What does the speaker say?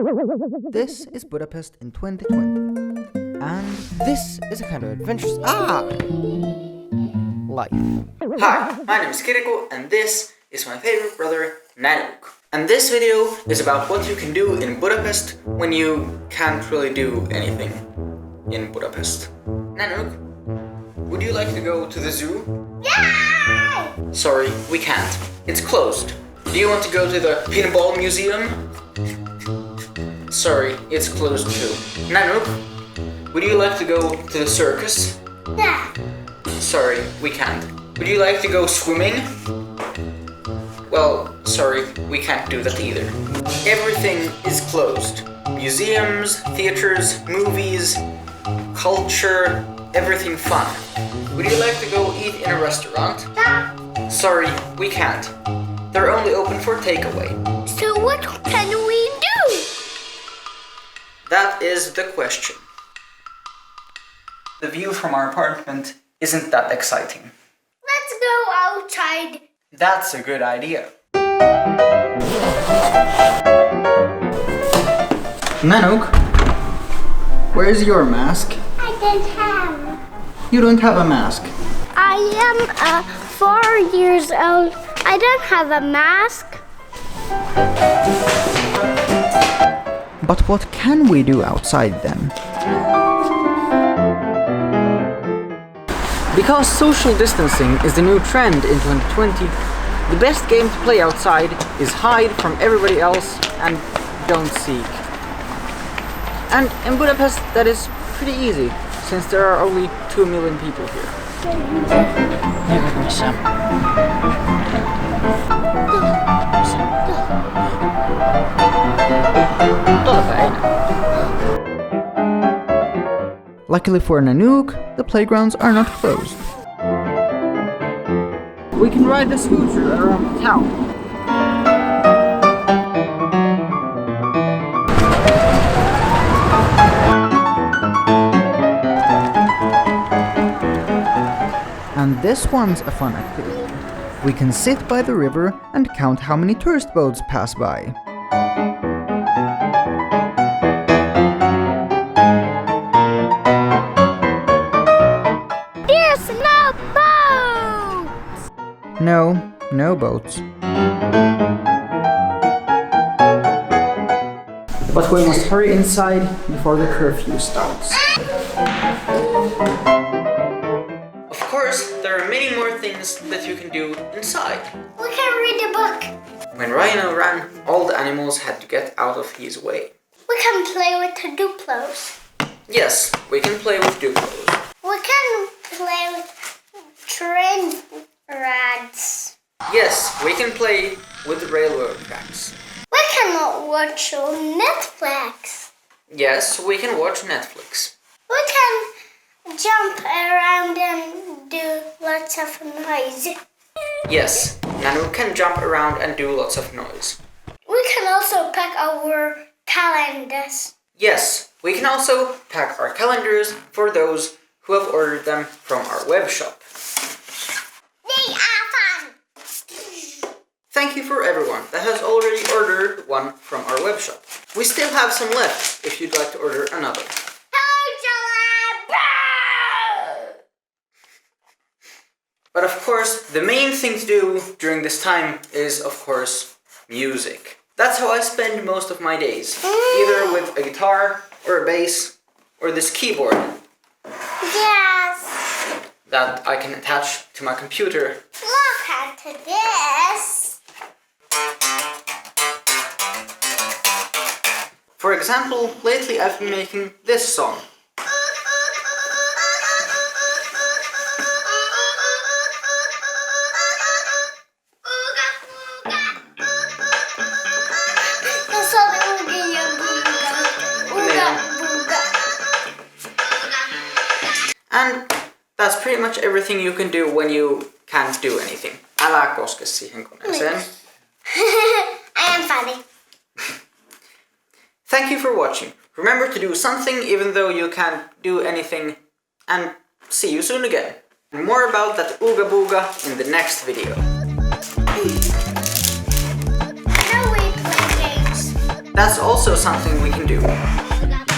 This is Budapest in 2020, and this is a kind of adventurous life. Hi, my name is Kirikou, and this is my favorite brother, Nanook. And this video is about what you can do in Budapest when you can't really do anything in Budapest. Nanook, would you like to go to the zoo? Yeah! Sorry, we can't. It's closed. Do you want to go to the pinball museum? Sorry, it's closed too. Nanook, would you like to go to the circus? Yeah. Sorry, we can't. Would you like to go swimming? Well, sorry, we can't do that either. Everything is closed. Museums, theaters, movies, culture, everything fun. Would you like to go eat in a restaurant? Yeah. Sorry, we can't. They're only open for takeaway. So what can we do? That is the question. The view from our apartment isn't that exciting. Let's go outside. That's a good idea. Nanook, where's your mask? I don't have. You don't have a mask. I am 4 years old. I don't have a mask. But what can we do outside then? Because social distancing is the new trend in 2020, the best game to play outside is hide from everybody else and don't seek. And in Budapest that is pretty easy, since there are only 2 million people here. Luckily for Nanook, the playgrounds are not closed. We can ride the scooter around town. And this one's a fun activity. We can sit by the river and count how many tourist boats pass by. There's no boat! No boats. But we must hurry inside before the curfew starts. Of course, there are many more things that you can do inside. We can read a book. When Rhino ran, all the animals had to get out of his way. We can play with the Duplos. Yes, we can play with Duplos. We can play with train rides. Yes, we can play with railroad tracks. We can watch Netflix. Yes, we can watch Netflix. We can jump around and do lots of noise. Yes, Nanook can jump around and do lots of noise. We can also pack our calendars. Yes, we can also pack our calendars for those who have ordered them from our web shop. They are fun! Thank you for everyone that has already ordered one from our web shop. We still have some left if you'd like to order another. But of course, the main thing to do during this time is, of course, music. That's how I spend most of my days. Either with a guitar, or a bass, or this keyboard. Yes! That I can attach to my computer. Look at this! For example, lately I've been making this song. And that's pretty much everything you can do when you can't do anything. Älä koske siihen koneeseen. I am funny. Thank you for watching. Remember to do something even though you can't do anything. And see you soon again. More about that Ooga Booga in the next video. Now we play games. That's also something we can do.